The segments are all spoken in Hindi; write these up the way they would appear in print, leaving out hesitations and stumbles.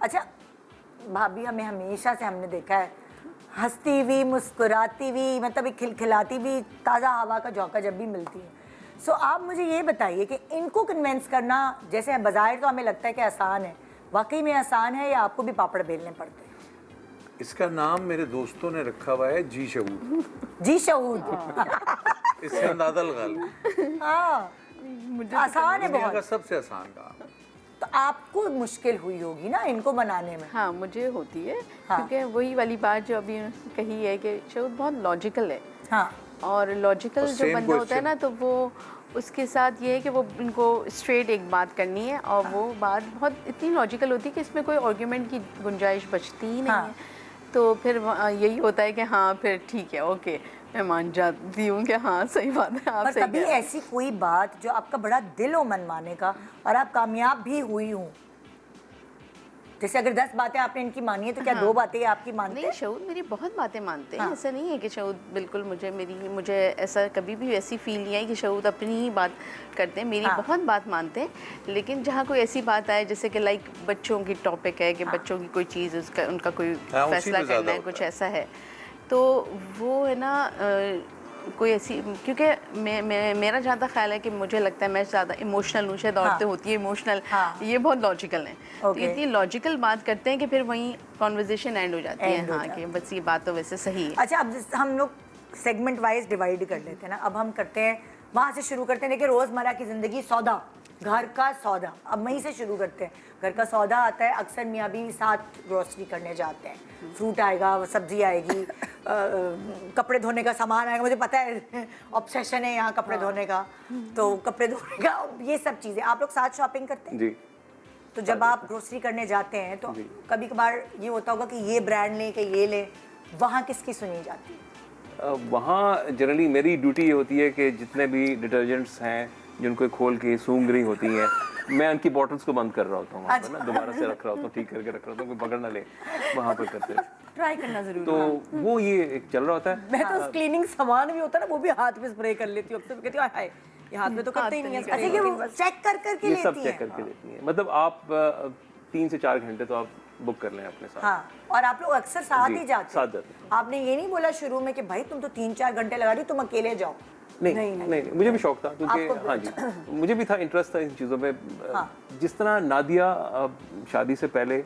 अच्छा भाभी, हमें हमेशा से हमने देखा है हंसती हुई, मुस्कुराती हुई, मतलब एक खिलखिलाती हुई, ताज़ा हवा का झोंका जब भी मिलती है। सो आप मुझे ये बताइए कि इनको कन्विंस करना, जैसे बाज़ाहिर तो हमें लगता है कि आसान है, वाकई में आसान है या आपको भी पापड़ बेलने पड़ते हैं? इसका नाम मेरे दोस्तों ने रखा हुआ है जी शहूद। जी शहूद। इससे अंदाजा लगा लो। हाँ, मुझे आसान है दुनिया का बहुत। सबसे आसान काम। तो आपको मुश्किल हुई होगी ना इनको बनाने में? हाँ, मुझे होती है। हाँ। क्योंकि वही वाली बात जो अभी कही है कि शहूद बहुत लॉजिकल है। हाँ, और लॉजिकल और जो same बंदा होता है question। ना, तो वो उसके साथ ये है कि वो इनको स्ट्रेट एक बात करनी है, और वो बात बहुत इतनी लॉजिकल होती है कि इसमें कोई आर्ग्यूमेंट की गुंजाइश बचती ही नहीं हाँ। है। तो फिर यही होता है कि हाँ फिर ठीक है, ओके, मैं मान जाती हूँ कि हाँ सही बात है, आप पर सही कभी कह रहे हैं। ऐसी कोई बात जो आपका बड़ा दिल हो मन माने का और आप कामयाब भी हुई हूँ? जैसे अगर 10 बातें आपने इनकी मानी है तो क्या 2 बातें आपकी मानते नहीं, हैं? शहूद मेरी बहुत बातें मानते हैं। हाँ। ऐसा नहीं है कि शहूद बिल्कुल मुझे ऐसा कभी भी ऐसी फील नहीं आई कि शहूद अपनी ही बात करते हैं। मेरी हाँ। बहुत बात मानते हैं, लेकिन जहाँ कोई ऐसी बात आए जैसे कि लाइक बच्चों की टॉपिक है कि बच्चों की कोई चीज़, उसका उनका कोई हाँ, उसी फैसला पे ज़्यादा करना है, होता कुछ है। ऐसा है, तो वो है ना कोई ऐसी, क्योंकि मेरा जहाँ तक ख्याल है कि मुझे लगता है मैं ज़्यादा इमोशनल हूँ, शायद औरतें होती है इमोशनल, हाँ। ये बहुत लॉजिकल हैं। तो Okay. इतनी लॉजिकल बात करते हैं कि फिर वहीं कॉन्वर्जेशन एंड हो जाती है। End हो हाँ, जाती कि बस ये बात तो वैसे सही है। अच्छा, अब हम लोग सेगमेंट वाइज डिवाइड कर लेते हैं ना। अब हम करते हैं वहाँ से शुरू करते हैं। देखिए, रोज़मर्रा की ज़िंदगी, सौदा, घर का सौदा, अब वहीं से शुरू करते हैं। घर का सौदा आता है, अक्सर मियाँ बीवी साथ ग्रोसरी करने जाते हैं। फ्रूट आएगा, सब्जी आएगी, कपड़े धोने का सामान आएगा। मुझे पता है ऑब्सेशन है यहाँ कपड़े धोने का, तो कपड़े धोने का, ये सब चीज़ें। आप लोग साथ शॉपिंग करते हैं? जी। तो जब आप ग्रोसरी करने जाते हैं तो कभी कभार ये होता होगा कि ये ब्रांड लें कि ये लें, वहाँ किसकी सुनी जाती है? वहाँ जनरली मेरी ड्यूटी ये होती है कि जितने भी डिटर्जेंट्स हैं जिनको खोल के सूंघ रही होती हैं, मैं उनकी बॉटल्स को बंद कर रहा होता हूँ वहाँ पर ना, दोबारा से रख रहा होता हूँ, ठीक करके रख रहा होता हूँ, कोई पकड़ ना ले, वहाँ पर करते हैं। ट्राई करना जरूरी तो है। वो ये एक चल रहा होता है। मैं तो क्लीनिंग सामान भी होता है ना, वो भी हाथ पे स्प्रे कर लेती हूँ। अक्सर कहती हूँ हाय, ये हाथ में तो करते ही नहीं है। अच्छा, कि वो चेक कर करके ये लेती सब हैं? चेक करके देती हैं। मतलब आप 3 से 4 घंटे तो आप बुक कर लें अपने साथ। हाँ, और आप लोग अक्सर साथ जी, ही जाते साथ हैं? जाते हैं। आपने ये नहीं बोला शुरू में कि भाई तुम तो 3-4 घंटे लगा रही हो, तुम अकेले जाओ? नहीं, मुझे भी शौक था, क्योंकि आपको- हाँ जी, मुझे भी था, इंटरेस्ट था इन चीज़ों में। हाँ। जिस तरह नादिया शादी से पहले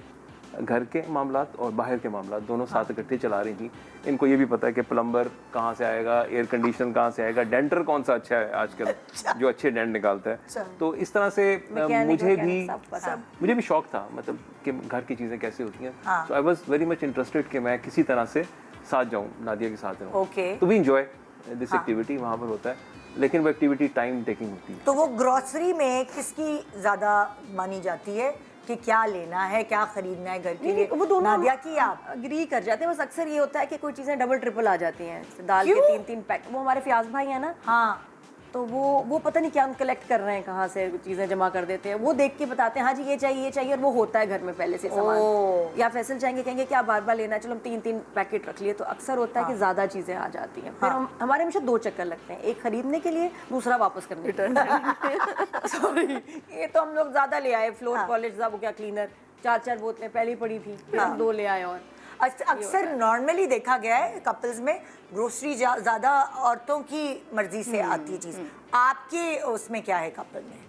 घर के मामलात और बाहर के मामलात दोनों साथ इकट्ठे चला रही थी। इनको ये भी पता है कि प्लम्बर कहाँ से आएगा, एयर कंडीशनर कहाँ से आएगा, डेंटर कौन सा अच्छा है आजकल, जो अच्छे डेंट निकालता है। तो इस तरह से मुझे भी शौक था, मतलब कि घर की चीज़ें कैसे होती हैं। So I was very much interested कि मैं किसी तरह से साथ जाऊँ, नादिया के साथ रहूँ। Okay. तो वी इंजॉय दिस एक्टिविटी, वहाँ पर होता है, लेकिन वो एक्टिविटी टाइम टेकिंग होती है। तो वो ग्रोसरी में किसकी ज़्यादा मानी जाती है कि क्या लेना है, क्या खरीदना है घर के लिए? वो दोनों नादिया की आप? अग्री कर जाते हैं। बस अक्सर ये होता है कि कोई चीज़ें डबल ट्रिपल आ जाती हैं। जैसे दाल के क्यों? 3-3 पैक, वो हमारे फ्याज भाई हैं ना, हाँ, तो वो पता नहीं क्या हम कलेक्ट कर रहे हैं, कहाँ से चीज़ें जमा कर देते हैं। वो देख के बताते हैं हाँ जी ये चाहिए, और वो होता है घर में पहले से सामान। या फैसल चाहेंगे, कहेंगे क्या बार बार लेना है, चलो हम 3-3 पैकेट रख लिए। तो अक्सर होता है कि ज़्यादा चीज़ें आ जाती हैं। फिर हमारे हमेशा 2 चक्कर लगते हैं, एक खरीदने के लिए, दूसरा वापस करने के लिए। सॉरी, ये तो हम लोग ज़्यादा ले आए। फ्लोर पॉलिश, वो क्या क्लीनर, 4-4 बोतलें पहली पड़ी थी, फिर हम 2 ले आए। और अक्सर नॉर्मली देखा गया है कपल्स में ग्रोसरी ज़्यादा औरतों की मर्जी से आती है चीज़। आपके उसमें क्या है कपल में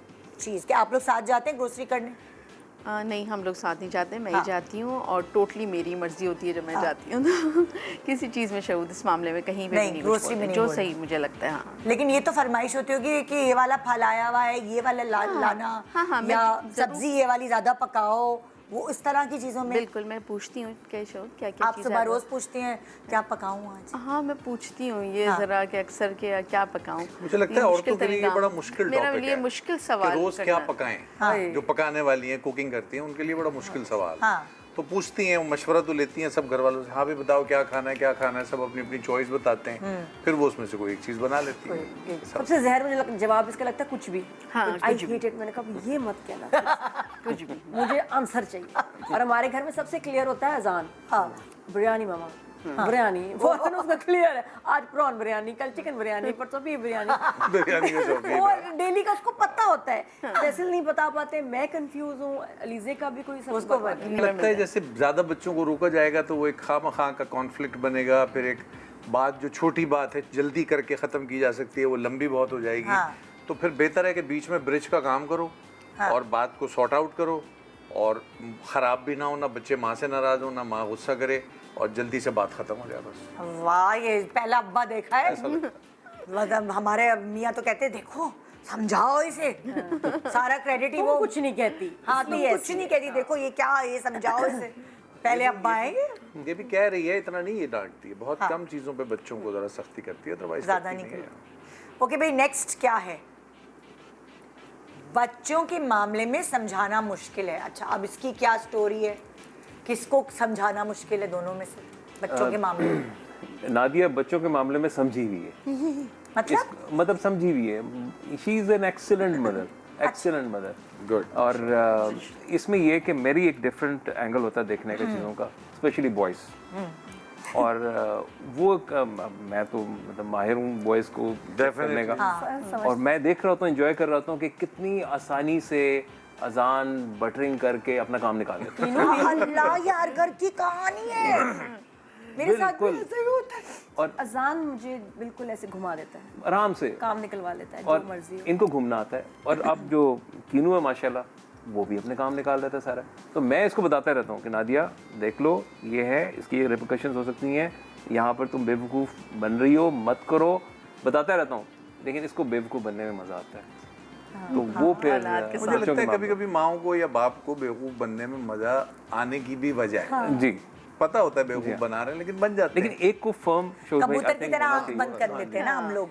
चीज़ कि आप लोग साथ जाते हैं ग्रोसरी करने? नहीं, हम लोग साथ नहीं जाते, मैं ही जाती हूँ, और टोटली मेरी मर्जी होती है जब मैं जाती हूँ। तो किसी चीज़ में शहूद इस मामले में कहीं पे नहीं ग्रोसरी में नहीं जो बोलते। सही मुझे लगता है। हाँ, लेकिन ये तो फरमाइश होती होगी कि ये वाला फल आया हुआ है, ये वाला लाना, हाँ, मैं या जरूर- सब्जी ये वाली ज़्यादा पकाओ, वो इस तरह की चीज़ों में बिल्कुल मैं पूछती हूँ क्या शहूद क्या क्या आप चीज़ें सुबह आप- रोज़ पूछती हैं क्या पकाऊँ आज? हाँ, मैं पूछती हूँ ये ज़रा कि अक्सर के क्या पकाऊं। मुझे लगता है औरतों के लिए ये बड़ा मुश्किल टॉपिक है। मेरे लिए मुश्किल सवाल कि रोज क्या करना। पकाएं। जो पकाने वाली हैं, कुकिंग करती हैं, उनके लिए बड़ा मुश्किल सवाल। हाँ। तो पूछती हैं, मशवरा तो लेती हैं सब घर वालों से, हाँ भी बताओ क्या खाना है, सब अपनी अपनी चॉइस बताते हैं। फिर वो उसमें से कोई एक चीज़ बना लेती है। सबसे जहर मुझे जवाब इसका लगता है कुछ भी। हाँ, आई कुछ भी। Hate it. मैंने कहा ये मत कहना, कुछ भी, मुझे आंसर चाहिए। और हमारे घर में सबसे क्लियर होता है अजान, हाँ बिरयानी मामा, बिरयानी वो उसका क्लियर है, आज प्रॉन बिरयानी, कल चिकन बिरयानी, परसों बीफ बिरयानी। बिरयानी का शौकीन वो है। डेली का उसको पता होता है, फैसल नहीं बता पाते, मैं कंफ्यूज हूँ, अलीजे का भी कोई उसको लगता है जैसे ज़्यादा बच्चों को रोका जाएगा तो वो एक खामखा का कॉन्फ्लिक्ट बनेगा, फिर एक बात जो छोटी बात है जल्दी करके ख़त्म की जा सकती है वो लंबी बहुत हो जाएगी। हाँ। तो फिर बेहतर है कि बीच में ब्रिज का काम करो और बात को सॉर्ट आउट करो और ख़राब भी ना हो, ना बच्चे माँ से नाराज़ हो, ना माँ गुस्सा करे और जल्दी से बात ख़त्म हो जाए बस। वाह, ये पहला अब्बा देखा है। मतलब हमारे मियाँ तो कहते देखो समझाओ इसे, सारा क्रेडिट ही वो वो कुछ नहीं कहती। हाँ, तुम कुछ नहीं कहती, देखो ये क्या, ये समझाओ इसे। पहले अब्बा आएंगे, ये भी कह रही है, इतना नहीं ये डांटती है, बहुत कम चीज़ों पे बच्चों को ज़रा सख्ती करती है, अदरवाइज ज्यादा नहीं करती। ओके भाई, नेक्स्ट क्या है? बच्चों के मामले में समझाना मुश्किल है। अच्छा, अब इसकी क्या स्टोरी है? किसको समझाना मुश्किल है दोनों में से बच्चों के मामले में? नादिया बच्चों के मामले में समझी हुई है, मतलब समझी हुई है। She is an excellent mother, excellent mother. Good. और इसमें ये कि मेरी एक डिफरेंट एंगल होता है देखने का चीज़ों का, स्पेशली बॉयज़। और वो मैं तो मतलब माहिर हूँ बॉयज़ को करने का, और मैं देख रहा होता हूँ, एंजॉय कर रहा हूँ कि कितनी आसानी से अजान बटरिंग करके अपना काम निकाल लेते हैं। अल्लाह यार, घर की कहानी है। मेरे साथ भी ऐसा ही होता है। और अजान मुझे बिल्कुल ऐसे घुमा देता है, आराम से काम निकलवा लेता है, और जो मर्जी हो। इनको घूमना आता है। और अब जो कीनू है माशाल्लाह, वो भी अपने काम निकाल देता है सारा। तो मैं इसको बताता रहता हूँ कि नादिया देख लो, ये है, इसकी ये रिपरकशंस हो सकती हैं, यहाँ पर तुम बेवकूफ़ बन रही हो, मत करो, बताता रहता हूँ। लेकिन इसको बेवकूफ़ बनने में मज़ा आता है। तो वो फिर मुझे लगता है कभी कभी माओ को या बाप को बेवकूफ़ बनने में मज़ा आने की भी वजह है। जी, पता होता है बेवकूफ़ बना रहे हैं लेकिन बन जाते हैं। लेकिन एक को फर्म कबूतर की तरह आंख बंद कर लेते हैं ना हम लोग।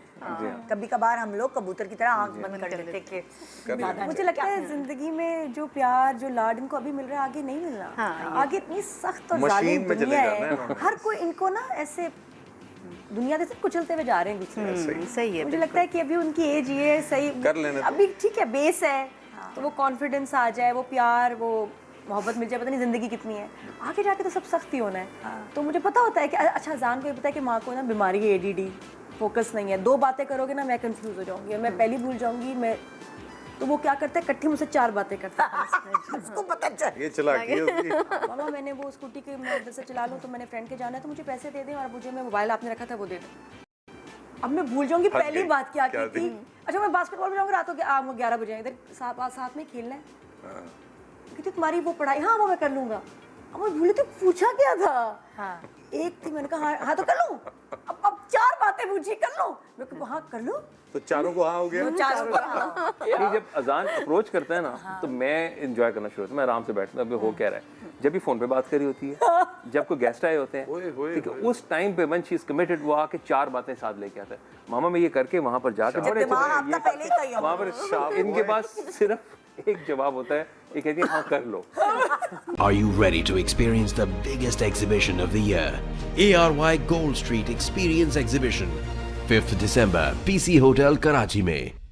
कभी कभार हम लोग कबूतर की तरह आंख बंद कर लेते हैं कि मुझे लगता है जिंदगी में जो प्यार, जो लाड इनको अभी मिल रहा है, आगे नहीं मिलना। आगे इतनी सख्त और मशीन जालिम में दुनिया चले जाना है है, उन्होंने। हर कोई इनको ना ऐसे दुनिया से कुचलते हुए जा रहे हैं पीछे। सही है। मुझे लगता है कि अभी उनकी एज ये सही कर लेने दो। अभी ठीक है, बेस है, तो वो कॉन्फिडेंस आ जाए, वो प्यार, वो मोहब्बत मिल जाए, पता नहीं जिंदगी कितनी है। आगे जाके तो सब सख्ती होना है। तो मुझे पता होता है कि अच्छा, जान को ये पता है कि माँ को ना बीमारी है, ADD, फोकस नहीं है, 2 बातें करोगे ना मैं कंफ्यूज हो जाऊंगी और मैं पहली भूल जाऊंगी। मैं तो वो क्या करता है, इकट्ठी मुझसे 4 बातें करता है। उसको पता चल। ये चालाकी है उसकी। मामा मैंने वो स्कूटी के मैं उधर से चला लूँ तो मैंने फ्रेंड के जाना है, तो मुझे पैसे दे दें और मुझे मैं मोबाइल आपने रखा था वो दे दें। अब मैं भूल जाऊंगी पहली बात क्या की थी। अच्छा, मैं बास्केटबॉल में जाऊँगा, रात को 11 बजे इधर साथ में खेलना है, कि तुम्हारी वो पढ़ाई, हाँ वो मैं कर लूंगा। अब मैं भूली, तो पूछा क्या था? हाँ, एक थी, मैंने कहा हाँ तो कर लूँ। अब 4 बातें पूछी, कर लूँ, मैं कहा हाँ कर लूँ, तो चारों को हाँ हो गया। ये जब अजान अप्रोच करता है ना, तो मैं एंजॉय करना शुरू होता है, मैं आराम से बैठता हूँ, अभी हो क्या रहा है। जब भी फोन पे बात करी होती है, जब कोई गेस्ट आए होते हैं, ठीक है, उस टाइम पे वन शी इज कमिटेड, वो आके 4 बातें साथ लेके आता है। मामा मैं ये करके वहाँ पर जाकर बड़े वहाँ पर इनके पास सिर्फ एक जवाब होता है, ये कहती है हाँ कर लो। Are you ready to experience the biggest exhibition of the year? ARY Gold Street Experience Exhibition, 5th December, PC Hotel, Karachi में।